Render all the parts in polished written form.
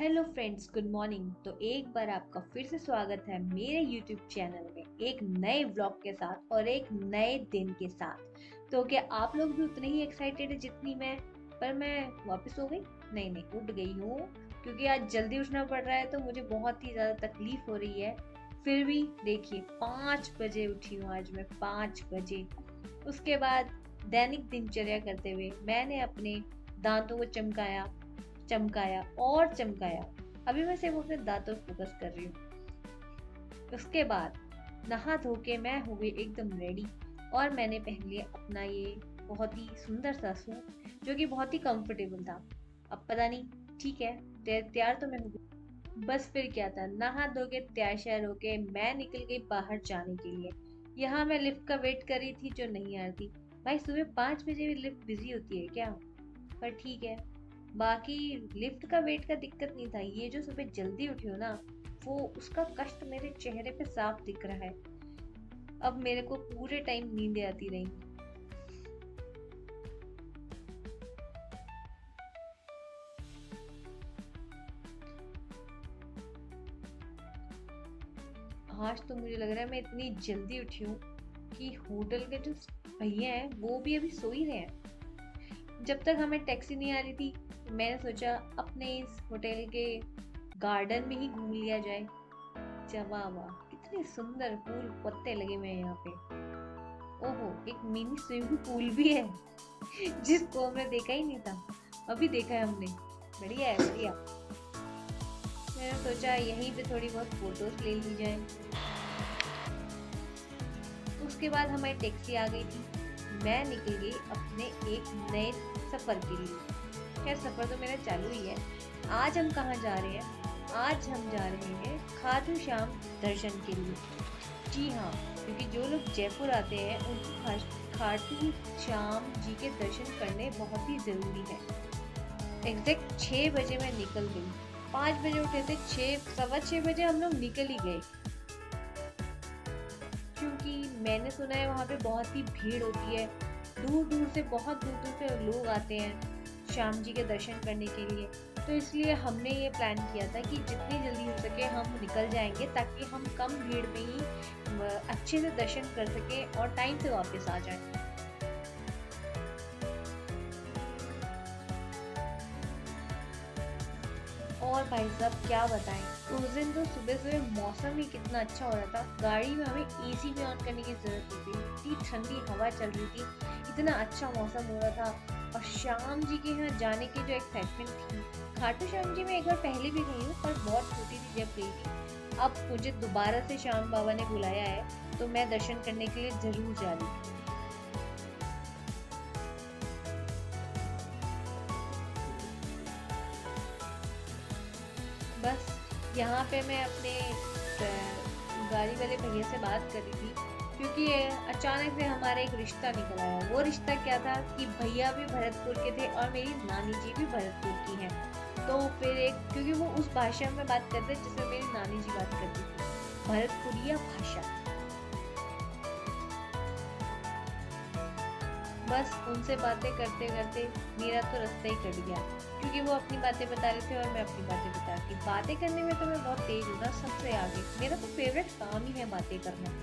Hello friends, good morning. तो एक बार आपका फिर से स्वागत है मेरे यूट्यूब चैनल में एक नए व्लॉग के साथ और एक नए दिन के साथ। तो क्या आप लोग भी उतने ही एक्साइटेड है जितनी मैं? पर मैं वापस हो गई? नहीं, उठ गई हूँ। क्योंकि आज जल्दी उठना पड़ रहा है तो मुझे बहुत ही ज़्यादा तकलीफ हो रही है। फिर भी देखिए, 5 बजे उठी हूँ आज मैं, 5 बजे। उसके बाद दैनिक दिनचर्या करते हुए मैंने अपने दांतों को चमकाया, चमकाया और चमकाया। अभी मैं सिर्फ अपने दांतों पर फोकस कर रही हूँ। उसके बाद नहा धो के मैं हो गई एकदम रेडी। और मैंने पहन लिया अपना ये बहुत ही सुंदर सा सूट, जो कि बहुत ही कंफर्टेबल था। अब पता नहीं, ठीक है, तैयार तो मैं हो गई। बस फिर क्या था, नहा धो के तैयार श्यार होके मैं निकल गई बाहर जाने के लिए। यहाँ मैं लिफ्ट का वेट कर रही थी जो नहीं आ रही थी। भाई, सुबह 5 बजे भी लिफ्ट बिजी होती है क्या? पर ठीक है। बाकी लिफ्ट का वेट का दिक्कत नहीं था, ये जो सुबह जल्दी उठी हो ना, वो उसका कष्ट मेरे चेहरे पे साफ दिख रहा है। अब मेरे को पूरे टाइम नींद आती रही। आज तो मुझे लग रहा है मैं इतनी जल्दी उठी हूँ कि होटल के जो भैया हैं वो भी अभी सो ही रहे हैं। जब तक हमें टैक्सी नहीं आ रही थी, मैंने सोचा अपने इस होटल के गार्डन में ही घूम लिया जाए। जवा वाह, कितने सुंदर फूल पत्ते लगे हुए हैं यहाँ पे। ओहो, एक मिनी स्विमिंग पूल भी है जिसको हमने देखा ही नहीं था। अभी देखा है हमने। बढ़िया है, बढ़िया। मैंने सोचा यहीं पे थोड़ी बहुत फोटोज ले ली जाए। उसके बाद हमारी टैक्सी आ गई थी। मैं निकल गई अपने एक नए सफर के लिए। खैर, सफर तो मेरा चालू ही है। आज हम कहाँ जा रहे हैं? आज हम जा रहे हैं खाटू श्याम दर्शन के लिए। जी हाँ, क्योंकि जो लोग जयपुर आते हैं उनको खाटू श्याम जी के दर्शन करने बहुत ही जरूरी है। एग्जैक्ट 6 बजे मैं निकल गई। 5 बजे उठे थे, 6 सवा 6 बजे हम लोग निकल ही गए। क्योंकि मैंने सुना है वहाँ पे बहुत ही भीड़ होती है। दूर दूर से, बहुत दूर दूर से लोग आते हैं श्याम जी के दर्शन करने के लिए। तो इसलिए हमने ये प्लान किया था कि जितनी जल्दी हो सके हम निकल जाएंगे, ताकि हम कम भीड़ में ही अच्छे से दर्शन कर सके और टाइम से वापस आ जाए। और भाई साहब क्या बताएं, उस दिन तो सुबह सुबह मौसम ही कितना अच्छा हो रहा था। गाड़ी में हमें एसी भी ऑन करने की जरूरत नहीं थी, इतनी ठंडी हवा चल रही थी, इतना अच्छा मौसम हो रहा था। और श्याम जी के यहाँ जाने की जो एक्साइटमेंट थी। खाटू श्याम जी में एक बार पहले भी गई हूँ, पर बहुत छोटी थी जब गई थी। अब मुझे दोबारा से श्याम बाबा ने बुलाया है तो मैं दर्शन करने के लिए जरूर जा रही हूँ। बस यहाँ पे मैं अपने गाड़ी वाले भैया से बात कर रही थी। क्योंकि अचानक से हमारा एक रिश्ता निकल आया। वो रिश्ता क्या था कि भैया भी भरतपुर के थे और मेरी नानी जी भी भरतपुर की हैं। तो फिर एक, क्योंकि वो उस भाषा में बात करते जिसमें मेरी नानी जी बात करती थी, भरतपुरिया भाषा। बस उनसे बातें करते करते मेरा तो रास्ता ही कट गया। क्योंकि वो अपनी बातें बता रहे थे और मैं अपनी बातें बता रही थी। बातें करने में तो मैं बहुत तेज हूँ ना, सबसे आगे। मेरा तो फेवरेट काम ही है बातें करना।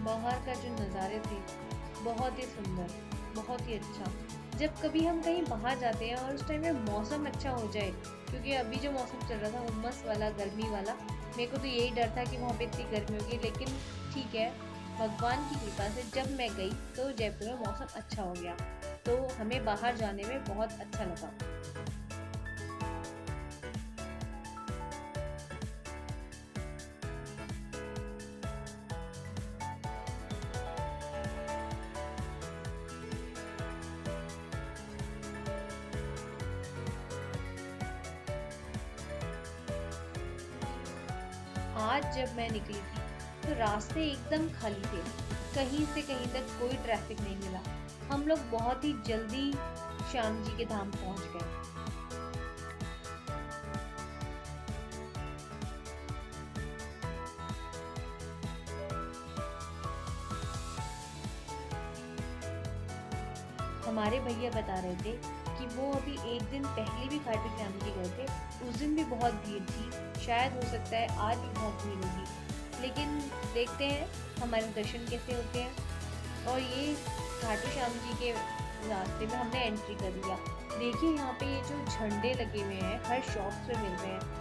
बाहर का जो नज़ारे थे, बहुत ही सुंदर, बहुत ही अच्छा। जब कभी हम कहीं बाहर जाते हैं और उस टाइम में मौसम अच्छा हो जाए, क्योंकि अभी जो मौसम चल रहा था उमस वाला, गर्मी वाला, मेरे को तो यही डर था कि वहाँ पे इतनी गर्मी होगी। लेकिन ठीक है, भगवान की कृपा से जब मैं गई तो जयपुर में मौसम अच्छा हो गया। तो हमें बाहर जाने में बहुत अच्छा लगा। आज जब मैं निकली थी तो रास्ते एकदम खाली थे। कहीं से कहीं तक कोई ट्रैफिक नहीं मिला। हम लोग बहुत ही जल्दी श्याम जी के धाम पहुंच गए। हमारे भैया बता रहे थे कि वो अभी एक दिन पहले भी खाटू श्याम जी गए थे, उस दिन भी बहुत भीड़ थी, शायद हो सकता है आज भी बहुत भीड़ होगी, लेकिन देखते हैं हमारे दर्शन कैसे होते हैं। और ये खाटू श्याम जी के रास्ते में हमने एंट्री कर लिया। देखिए यहाँ पे ये जो झंडे लगे हुए हैं हर शॉप पे मिल रहे हैं।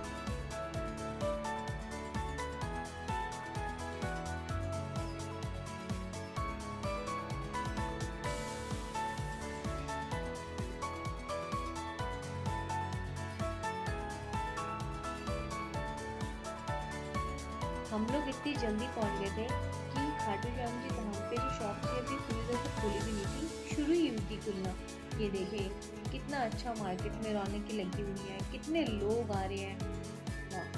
हम लोग इतनी जल्दी पहुंच गए थे कि खाटू श्याम जी धाम पे जो शॉप थी अभी पूरी तरह से खुली भी नहीं थी, शुरू ही हुई थी खुलना। ये देखिए कितना अच्छा मार्केट में रौनक लगी हुई है, कितने लोग आ रहे हैं। वाह।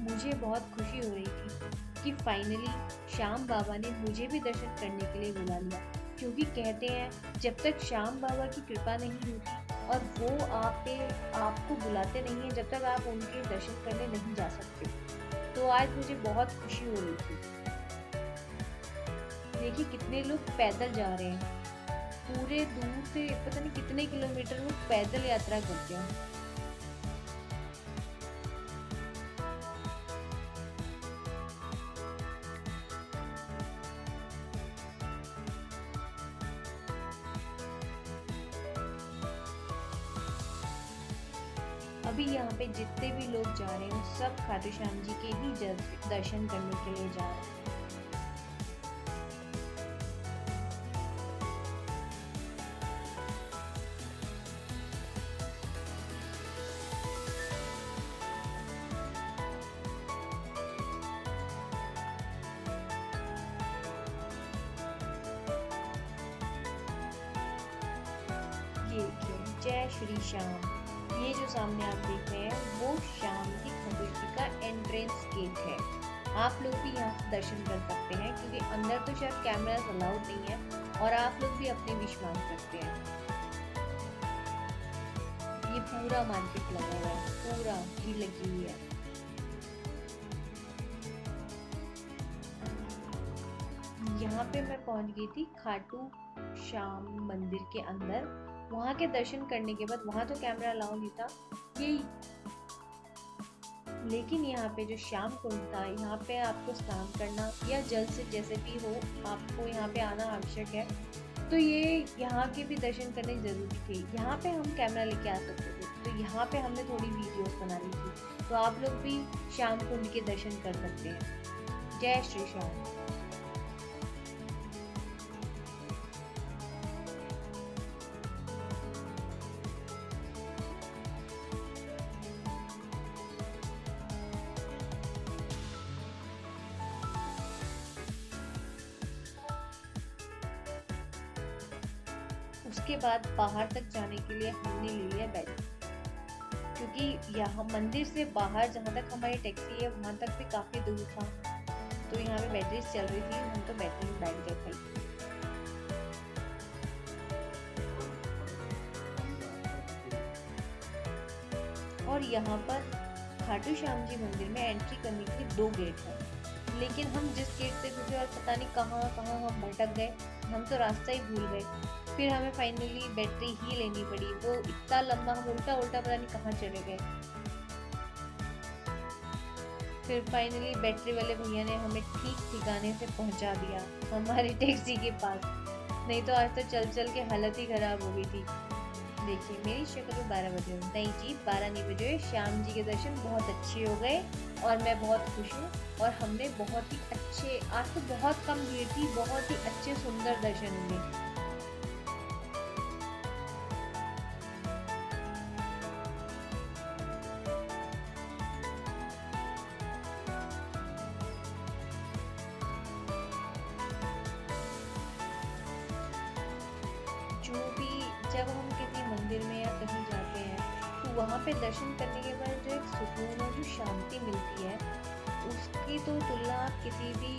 मुझे बहुत खुशी हो रही थी कि फाइनली श्याम बाबा ने मुझे भी दर्शन करने के लिए बुला लिया, क्योंकि कहते हैं जब तक श्याम बाबा की कृपा नहीं होती और वो आप पे आपको बुलाते नहीं है, जब तक आप उनके दर्शन करने नहीं जा सकते। तो आज मुझे बहुत खुशी हो रही थी। देखिए कितने लोग पैदल जा रहे हैं, पूरे दूर से पता नहीं कितने किलोमीटर वो पैदल यात्रा करते हैं। अभी यहाँ पे जितने भी लोग जा रहे हैं सब खाटू श्याम जी के ही दर्शन करने के लिए जा रहे हैं। ये देखिए जय श्री श्याम। ये जो सामने आप देख रहे हैं वो श्याम जी खंडूर जी का एंट्रेंस गेट है। आप लोग भी यहाँ से दर्शन कर सकते हैं, क्योंकि अंदर तो शायद कैमरास अलाउड नहीं है और आप लोग भी अपने विश मांग सकते हैं। ये पूरा मार्केट लगा हुआ है, पूरा भीड़ लगी हुई है। यहाँ पे मैं पहुंच गई थी खाटू श्याम मंदिर के अंदर। वहाँ के दर्शन करने के बाद, वहाँ तो कैमरा अलाउ नहीं था ये, लेकिन यहाँ पे जो श्याम कुंड था, यहाँ पे आपको स्नान करना या जल से जैसे भी हो आपको यहाँ पे आना आवश्यक है। तो ये यहाँ के भी दर्शन करने जरूरी थे। यहाँ पे हम कैमरा लेके आ सकते थे, तो यहाँ पे हमने थोड़ी वीडियोस बना ली थी। तो आप लोग भी श्याम कुंड के दर्शन कर सकते हैं। जय श्री श्याम। उसके बाद बाहर तक जाने के लिए हमने ले लिया बैटरी, क्योंकि यहाँ मंदिर से बाहर जहाँ तक हमारी टैक्सी है वहाँ तक भी काफ़ी दूर था। तो यहाँ पे बैटरी चल रही थी, हम तो बैटरी में बैठ गए थे। और यहाँ पर खाटू श्याम जी मंदिर में एंट्री करने के लिए 2 गेट है, लेकिन हम जिस गेट से घुसे और पता नहीं कहाँ कहाँ हम भटक गए, हम तो रास्ता ही भूल गए। फिर हमें फाइनली बैटरी ही लेनी पड़ी, वो इतना लंबा हम उल्टा उल्टा पता नहीं कहाँ चले गए। फिर फाइनली बैटरी वाले भैया ने हमें ठीक ठिकाने से पहुंचा दिया हमारी टैक्सी के पास, नहीं तो आज तो चल चल के हालत ही खराब हो गई थी। देखिए मेरी शक्ल 12 बजे हो, नहीं जी 12 नहीं बजे, श्याम जी के दर्शन बहुत अच्छे हो गए और मैं बहुत खुश हूँ। और हमने बहुत ही अच्छे, आज तो बहुत कम भीड़ थी, बहुत ही अच्छे सुंदर दर्शन हुए। जो भी, जब हम किसी मंदिर में या कहीं जाते हैं तो वहाँ पे दर्शन करने के बाद जो एक सुकून और जो शांति मिलती है, उसकी तो तुलना आप किसी भी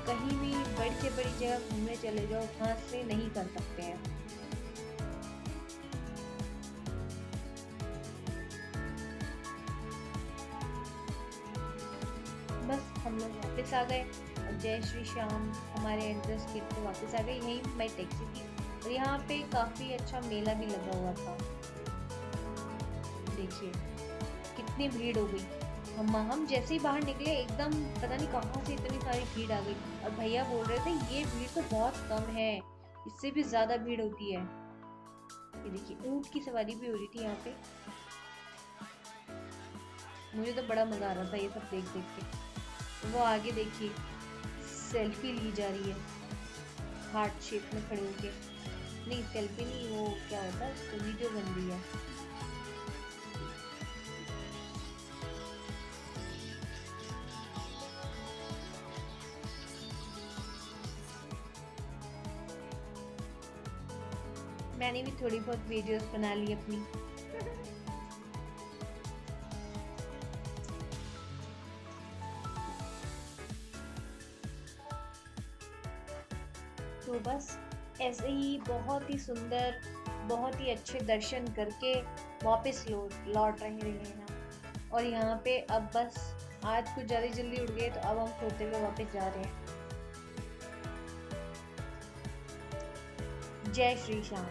कहीं भी बड़ी से बड़ी जगह घूमने चले जाओ वहाँ से नहीं कर सकते हैं। बस हम लोग वापस आ गए और जय श्री श्याम हमारे एड्रेस गेट पे वापस आ गए। यहीं हमारी टैक्सी थी और यहाँ पे काफ़ी अच्छा मेला भी लगा हुआ था। देखिए कितनी भीड़ हो गई। हम जैसे ही बाहर निकले एकदम पता नहीं कहाँ से इतनी सारी भीड़ आ गई और भैया बोल रहे थे ये भीड़ तो बहुत कम है, इससे भी ज्यादा भीड़ होती है। ये देखिए ऊंट की सवारी भी हो रही थी यहाँ पे। मुझे तो बड़ा मजा आ रहा था ये सब देख देख के। वो आगे देखिए सेल्फी ली जा रही है हार्ट शेप में खड़े होके। नहीं सेल्फी नहीं, वो क्या होता है उसको वीडियो बन रही है। मैंने भी थोड़ी बहुत वीडियोस बना ली अपनी। तो बस ऐसे ही बहुत ही सुंदर बहुत ही अच्छे दर्शन करके वापस लौट रहे हैं हम। और यहाँ पे अब बस आज कुछ ज़्यादा जल्दी उठ गए तो अब हम सोते हुए वापस जा रहे हैं। जय श्री श्याम।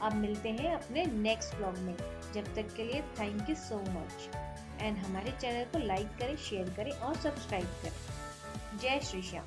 अब मिलते हैं अपने नेक्स्ट व्लॉग में। जब तक के लिए thank you so much and हमारे चैनल को लाइक करें, शेयर करें और सब्सक्राइब करें। जय श्री श्याम।